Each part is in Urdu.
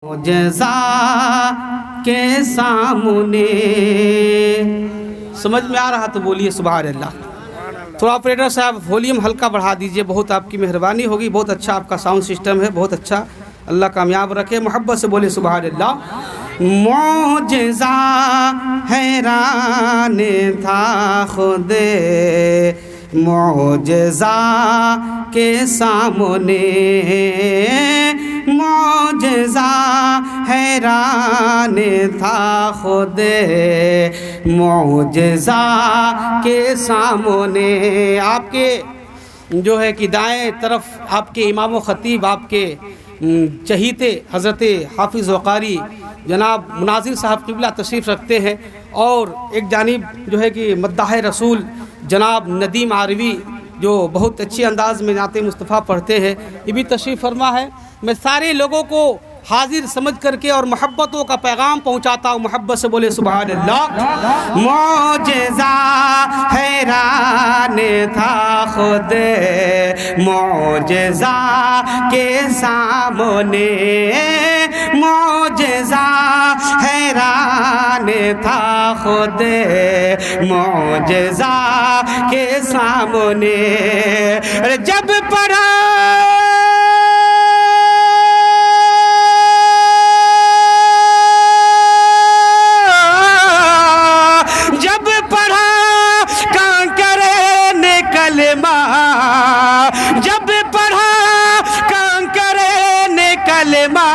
معجزہ کے سامنے سمجھ میں آ رہا تو بولیے سبحان اللہ۔ تھوڑا آپریٹر صاحب والیوم ہلکا بڑھا دیجئے، بہت آپ کی مہربانی ہوگی۔ بہت اچھا آپ کا ساؤنڈ سسٹم ہے، بہت اچھا، اللہ کامیاب رکھے۔ محبت سے بولے سبحان اللہ۔ معجزہ حیران تھا خود معجزہ کے سامنے، معجزہ حیران تھا خود معجزہ کے سامنے۔ آپ کے جو ہے کہ دائیں طرف آپ کے امام و خطیب، آپ کے چہیتے حضرت حافظ وقاری جناب مناظر صاحب قبلہ تشریف رکھتے ہیں، اور ایک جانب جو ہے کہ مداح رسول جناب ندیم عاروی جو بہت اچھے انداز میں نعت مصطفیٰ پڑھتے ہیں، یہ بھی تشریف فرما ہے۔ میں سارے لوگوں کو حاضر سمجھ کر کے اور محبتوں کا پیغام پہنچاتا ہوں۔ محبت سے بولے سبحان اللہ۔ معجزہ حیران تھا خود معجزہ کے سامنے، معجزہ حیران تھا خود معجزہ کے سامنے۔ جب پڑھا جب پڑھا کانکرے نے کلمہ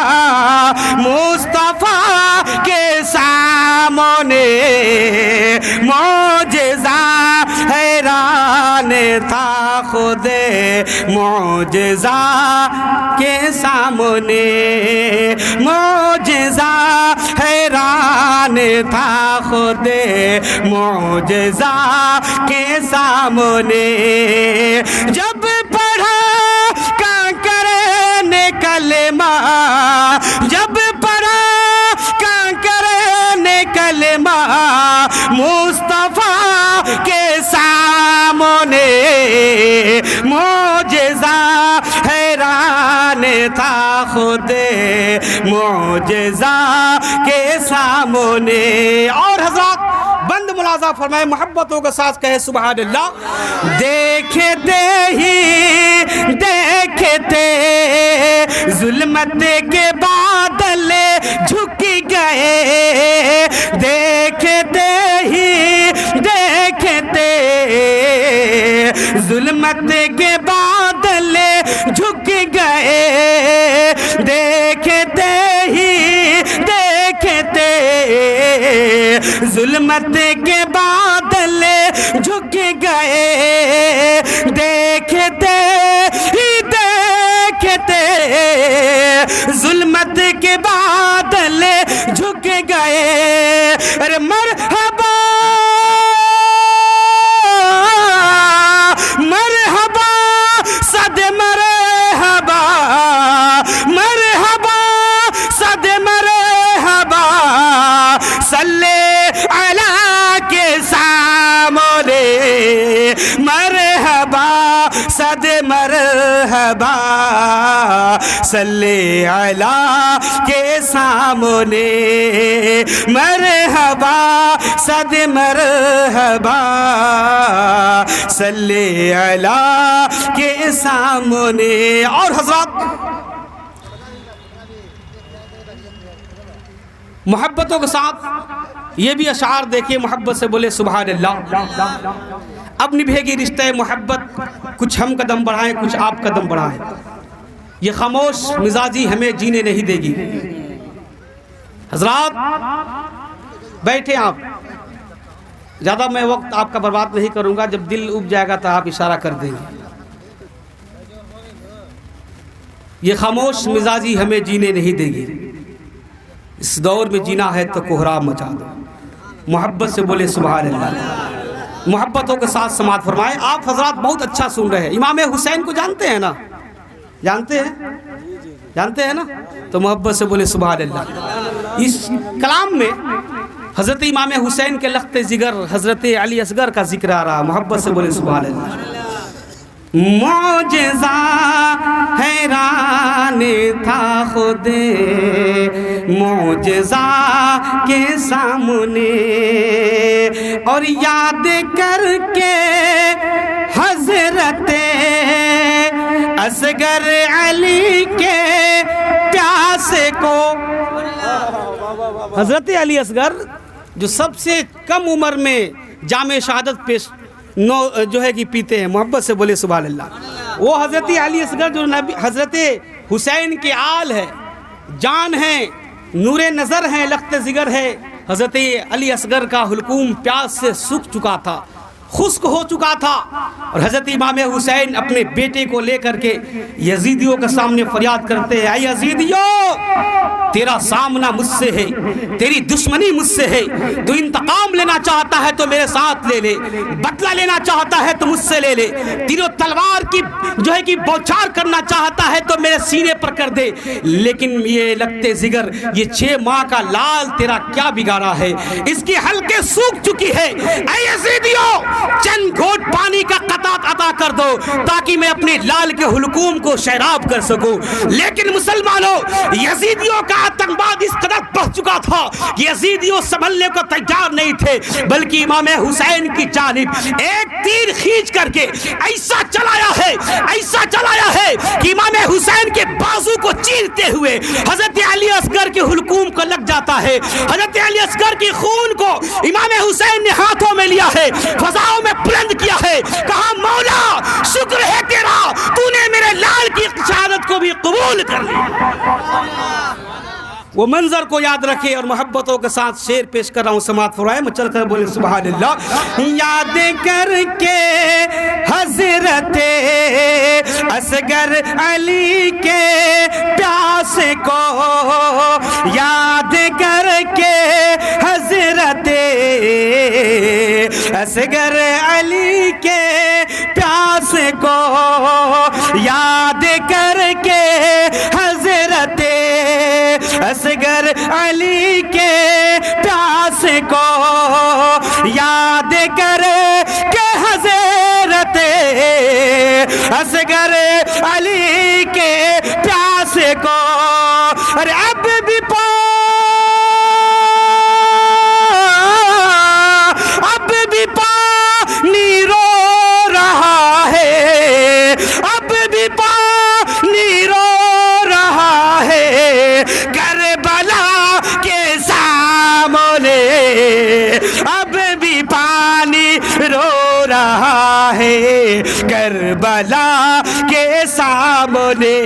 مصطفیٰ کے سامنے، معجزہ حیران تھا خود معجزہ کے سامنے، معجزہ حیران تھا خود معجزہ کے سامنے۔ جب پڑھا کانکرے نے کلمہ، جب پڑھا کانکرے نے کلمہ مصطفیٰ کے سامنے، معجزہ حیران تھا خود معجزہ کے سامنے۔ اور حضرات بند ملاحظہ فرمائے، محبتوں کے ساتھ کہے سبحان اللہ۔ دیکھتے ہی دیکھتے ظلمت کے بادل جھک گئے، دیکھتے ہی دیکھتے ظلمت کے بادل جھک گئے، دیکھتے ہی دیکھتے ظلمت کے بادل جھک گئے، دیکھتے ہی دیکھتے ظلمت کے بادل جھک گئے۔ ارے مرحبا مرحبا صد مرحبا، مرحبا صد مرحبا صلی علی کے سامنے، مرحبا صد مرحبا صلی علی کے سامنے، مرحبا صد مرحبا صلی علی کے سامنے۔ اور حضرات محبتوں کے ساتھ یہ بھی اشعار دیکھیے، محبت سے بولے سبحان اللہ۔ اب نبھے گی رشتہ محبت، کچھ ہم قدم بڑھائیں کچھ آپ قدم بڑھائیں، یہ خاموش مزاجی ہمیں جینے نہیں دے گی۔ حضرات بیٹھے، آپ زیادہ میں وقت آپ کا برباد نہیں کروں گا، جب دل اُب جائے گا تو آپ اشارہ کر دیں گے۔ یہ خاموش مزاجی ہمیں جینے نہیں دے گی، اس دور میں جینا ہے تو کوہرام مچا دو۔ محبت سے بولے سبحان اللہ۔ محبتوں کے ساتھ سماعت فرمائیں۔ آپ حضرات بہت اچھا سن رہے ہیں۔ امام حسین کو جانتے ہیں نا؟ جانتے ہیں؟ جانتے ہیں نا؟ تو محبت سے بولے سبحان اللہ۔ اس کلام میں حضرت امام حسین کے لخت جگر حضرت علی اصغر کا ذکر آ رہا، محبت سے بولے سبحان اللہ۔ معجزہ حیران تھا خود معجزہ کے سامنے، اور یاد کر کے حضرت اصغر علی کے پیاسے کو، حضرت علی اصغر جو سب سے کم عمر میں جام شہادت پیش جو ہے کہ پیتے ہیں، محبت سے بولے سبحان اللہ۔ وہ حضرت علی اصغر جو حضرت حسین کے آل ہے، جان ہے، نور نظر ہے، لخت جگر ہے، حضرت علی اصغر کا حلقوم پیاس سے سوکھ چکا تھا، خشک ہو چکا تھا، اور حضرت امام حسین اپنے بیٹے کو لے کر کے یزیدیوں کے سامنے فریاد کرتے ہیں، اے یزیدیوں تیرا سامنا مجھ سے ہے، تیری دشمنی مجھ سے ہے، تو انتقام لینا چاہتا ہے تو میرے ساتھ لے لے، بدلہ لینا چاہتا ہے تو مجھ سے لے لے، تیروں تلوار کی جو ہے کہ بوچھار کرنا چاہتا ہے تو میرے سینے پر کر دے، لیکن یہ لگتے زگر یہ 6 ماہ کا لال تیرا کیا بگاڑا ہے، اس کی حلقیں سوکھ چکی ہے، اے یزیدیوں چند گھونٹ پانی کا قطعہ عطا کر دو تاکہ میں اپنے لال کے حلقوم کو شیراب کر سکوں۔ لیکن مسلمانوں یزیدیوں کا آتنکواد اس قدر بڑھ چکا تھا کہ یزیدیوں سنبھلنے کو تیار نہیں تھے، بلکہ امام حسین کی جانب ایک تیر کھینچ کر کے ایسا چلایا ہے کہ امام حسین کے بازو کو چیرتے ہوئے حضرت علی اصغر کے حلقوم کو لگ جاتا ہے۔ حضرت علی اصغر کی خون کو امام حسین نے ہاتھوں میں لیا ہے، فضاؤں میں بلند کیا ہے، کہا مولا شکر ہے تیرا، تو نے میرے لال کی شہادت کو بھی قبول کر لیا۔ وہ منظر کو یاد رکھے اور محبتوں کے ساتھ شعر پیش کر رہا ہوں، سماعت فرمائے، میں چل کر بولے سبحان اللہ۔ یاد کر کے حضرت اصغر علی کے پیاسے کو، یاد کر کے حضرت اصغر علی کے پیاسے کو، یاد کر کے حضرت اصغر علی کے پیاسے کو، یاد کر کے حضرت اصغر علی کے پیاسے کو، ارے اب بھی پانی رو رہا ہے، اب بھی پانی رو رہا ہے کربلا کے سامنے، اب بھی پانی رو رہا ہے کربلا کے سامنے،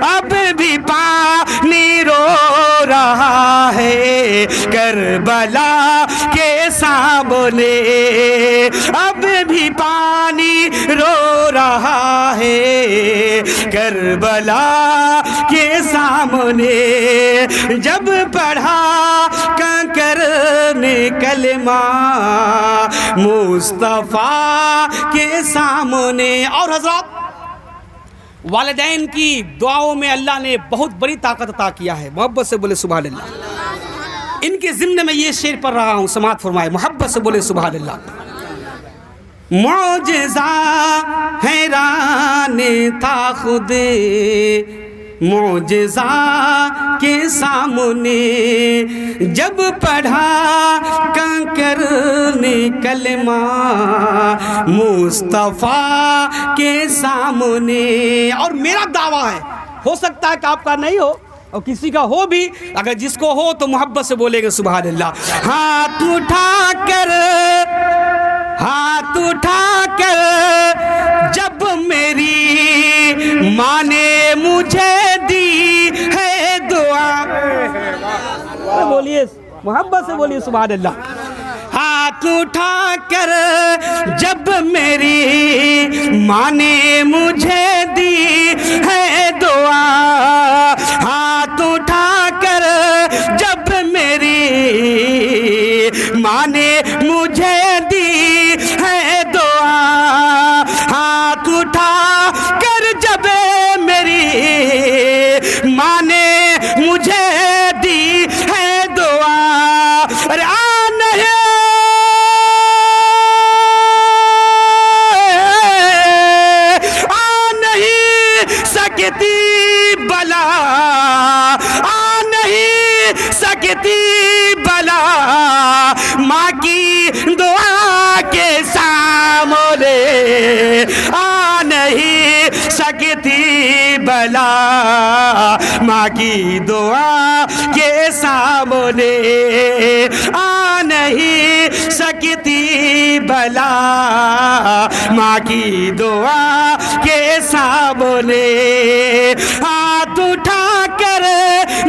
اب بھی پانی رو رہا ہے کربلا کے سامنے، اب بھی پانی رو رہا ہے کربلا کے سامنے، جب پڑھا کنکر نے کلمہ مصطفیٰ کے سامنے۔ اور حضرات والدین کی دعاؤں میں اللہ نے بہت بڑی طاقت عطا کیا ہے، محبت سے بولے سبحان اللہ۔ ان کے ضمن میں یہ شعر پڑھ رہا ہوں، سماعت فرمائے، محبت سے بولے سبحان اللہ۔ معجزہ حیران تھا خود معجزہ کے سامنے، جب پڑھا کنکر نے کلمہ مصطفیٰ کے سامنے۔ اور میرا دعویٰ ہے، ہو سکتا ہے کہ آپ کا نہیں ہو اور کسی کا ہو بھی، اگر جس کو ہو تو محبت سے بولے گا سبحان اللہ۔ ہاتھ اٹھا کر جب میری ماں نے مجھے دی ہے دعا، بولیے محبت سے بولیے سبحان اللہ۔ ہاتھ اٹھا کر جب میری ماں نے مجھے دی ہے دعا، ہاتھ اٹھا کر جب میری ماں نے مجھے دی ہے دعا، ہاتھ اٹھا کر جب میری ماں نے مجھے دی ہے دعا، ارے سکتی بلا ماں کی دعا کے سامنے آ نہیں سکتی بلا ماں کی دعا کے سامنے آ نہیں سکتی بلا ماں کی دعا کے سامنے ہاتھ اٹھا کر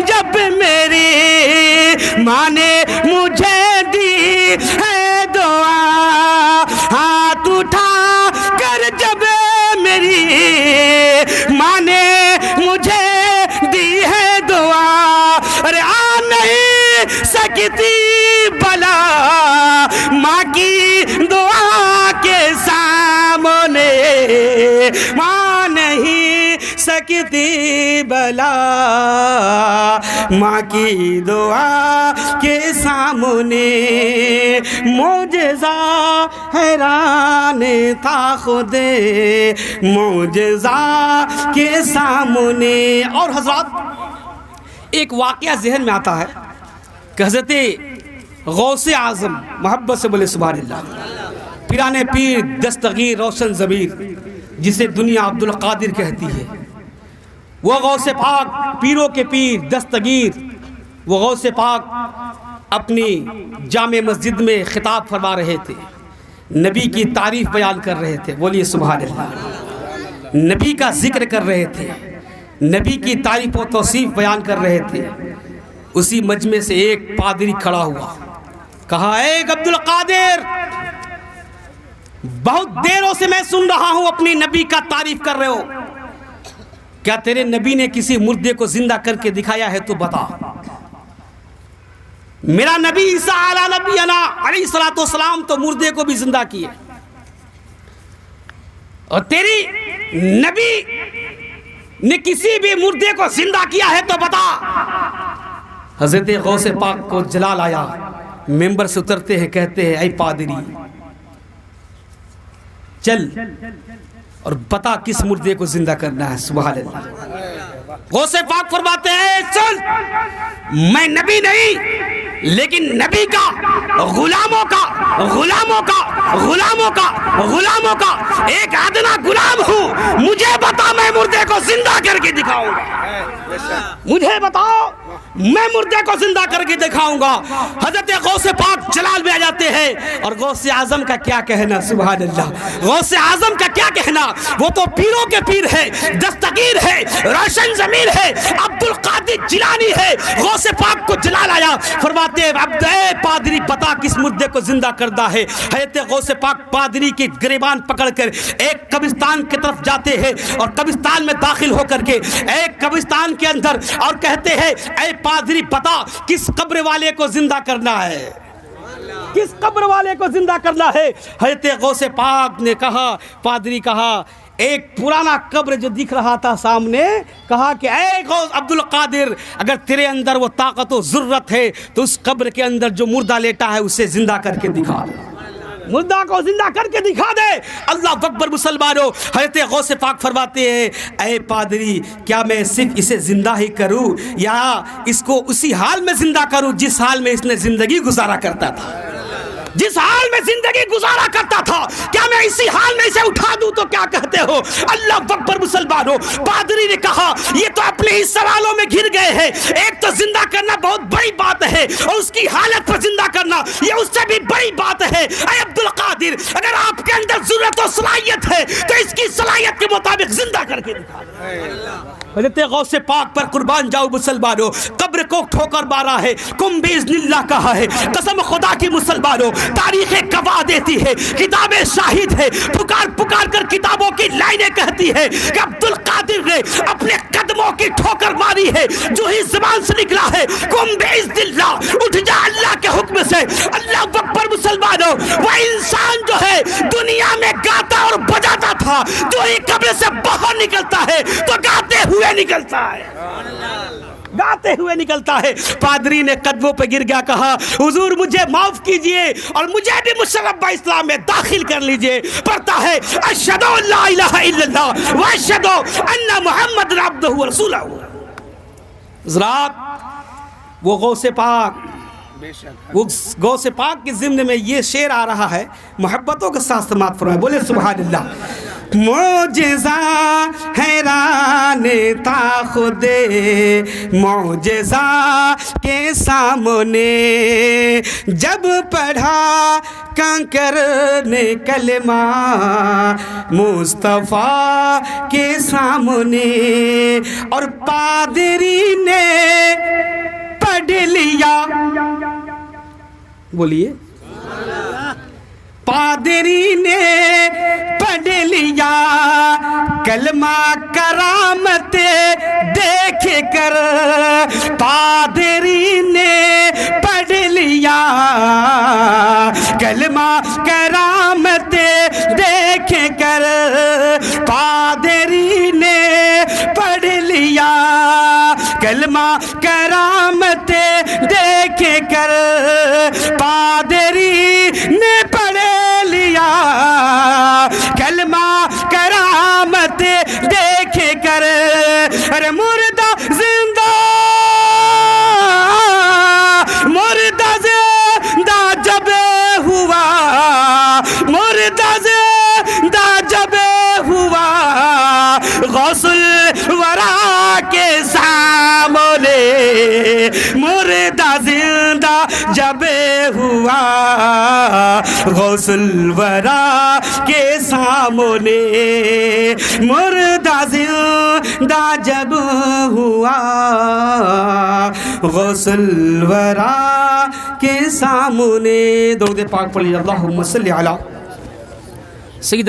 جب میری ماں نے مجھے دی ہے دعا ہاتھ اٹھا کر جب میری ماں نے مجھے دی ہے دعا ارے آ نہیں سکتی بلا ماں کی دعا کے سامنے ماں نہیں سکتی بلا ماں کی دعا کے سامنے معجزہ حیران تھا خود معجزہ کے سامنے. اور حضرات ایک واقعہ ذہن میں آتا ہے کہ حضرت غوث اعظم محبت سے بولے سبحان اللہ پیران پیر دستگیر روشن ضمیر جسے دنیا عبد القادر کہتی ہے وہ غوث پاک پیروں کے پیر دستگیر وہ غوث پاک اپنی جامع مسجد میں خطاب فرما رہے تھے نبی کی تعریف بیان کر رہے تھے بولیے سبحان اللہ نبی کا ذکر کر رہے تھے نبی کی تعریف و توصیف بیان کر رہے تھے. اسی مجمع سے ایک پادری کھڑا ہوا کہا اے عبد القادر بہت دیروں سے میں سن رہا ہوں اپنی نبی کا تعریف کر رہے ہو کیا تیرے نبی نے کسی مردے کو زندہ کر کے دکھایا ہے تو بتا. میرا نبی عیسیٰ علیہ نبینا علیہ السلام تو مردے کو بھی زندہ کیے اور تیری نبی نے کسی بھی مردے کو زندہ کیا ہے تو بتا. حضرت غوث پاک کو جلال آیا ممبر سے اترتے ہیں کہتے ہیں اے پادری چل اور بتا کس مردے کو زندہ کرنا ہے. سبحان اللہ. غوث پاک فرماتے ہیں چل میں نبی نہیں لیکن نبی کا غلاموں کا ایک ادنا غلام ہوں. مجھے بتا میں مردے کو زندہ کر کے دکھاؤں گا. مجھے بتاؤ میں مردے کو زندہ کر کے دکھاؤں گا. حضرت غوث پاک جلال میں آ جاتے ہیں اور غوث اعظم کا کیا کہنا. سبحان اللہ. غوث اعظم کا کیا کہنا وہ تو پیروں کے پیر ہے دستگیر ہے روشن ضمیر ہے عبد القادر جیلانی ہے. غوث پاک کو جلال آیا فرماتے ہیں عبد پادری بتا کس مردے کو زندہ کردہ ہے. حضرت غوث پاک پادری کی گریبان پکڑ کر ایک قبرستان کی طرف جاتے ہیں اور قبرستان میں داخل ہو کر کے ایک قبرستان کے اندر اور کہتے ہیں اے پادری بتا کس قبر والے کو زندہ کرنا ہے کس قبر والے کو زندہ کرنا ہے. حضرت غوث پاک نے کہا پادری کہا ایک پرانا قبر جو دکھ رہا تھا سامنے کہا کہ اے غوث عبد القادر اگر تیرے اندر وہ طاقت و ضرورت ہے تو اس قبر کے اندر جو مردہ لیٹا ہے اسے زندہ کر کے دکھا دے. مردہ کو زندہ کر کے دکھا دے. اللہ اکبر مسلمانوں. حضرت غوث پاک فرماتے ہیں اے پادری کیا میں صرف اسے زندہ ہی کروں یا اس کو اسی حال میں زندہ کروں جس حال میں اس نے زندگی گزارا کرتا تھا. جس حال میں زندگی گزارا کرتا تھا کیا میں اسی حال میں اسے اٹھا دوں تو کیا کہتے ہو. اللہ اکبر مسلمانوں. پادری نے کہا یہ تو اپنے ہی سوالوں میں گھر گئے ہیں. ایک تو زندہ کرنا بہت بڑی بات ہے اور اس کی حالت پر زندہ کرنا یہ اس سے بھی بڑی بات ہے. اے عبد القادر اگر آپ کے اندر ضرورت و صلاحیت ہے تو اس کی صلاحیت کے مطابق زندہ کر کے دکھا. حضرت غوث پاک پر قربان جاؤ مسلمانوں. قبر کو ٹھوکر مارا ہے کم باذن اللہ کہا ہے. قسم خدا کی مسلمانوں تاریخ گواہ دیتی ہے کتابیں شاہد ہے. پکار پکار کر کتابوں کی لائنیں کہتی ہے کہ عبد القادر نے اپنے قدموں کی ٹھوکر ماری ہے. جو ہی زبان سے نکلا ہے کم باذن اللہ اٹھ جا اللہ کے حکم سے. اللہ اکبر مسلمانوں. وہ انسان جو ہے دنیا میں گاتا اور بجاتا تھا جو ہی قبر سے باہر نکلتا ہے تو گاتے ہوئے نکلتا ہے گاتے ہوئے نکلتا ہے. پادری نے قدموں پہ گر گیا کہا حضور مجھے معاف کیجئے اور مجھے بھی مشربہ اسلام میں داخل کر لیجئے. پڑھتا ہے اشہد ان لا الہ الا اللہ و اشہد ان محمد عبدہ و رسولہ. حضرات وہ غوث پاک، وہ غوث پاک کے ضمن میں یہ شعر آ رہا ہے، محبتوں کے ساتھ سماعت فرمائے، بولے سبحان اللہ۔ معجزہ حیران تھا خود معجزہ کے سامنے، جب پڑھا کنکر نے کلمہ مصطفیٰ کے سامنے، اور پادری نے پڑھ لیا، بولیے، پادری نے پڑھ لیا کلمہ کرامت دیکھ کر، پادری نے پڑھ لیا کلمہ کرامت دیکھ کر، پادری نے پڑھ لیا کلمہ کرامت دیکھ کر، پادری نے پڑھ لیا کلمہ کرامت دیکھ کر، ارے مردہ زندہ، مردہ زندہ جب ہوا، مردہ زندہ جب ہوا غوث الورا کے سامنے، مردہ زندہ جب ہوا غوث الورا کے سامنے، مردہ زندہ جب ہوا غوث الورا کے سامنے۔ درود پاک پڑھ لیجیے، اللہم صلی علی سیدنا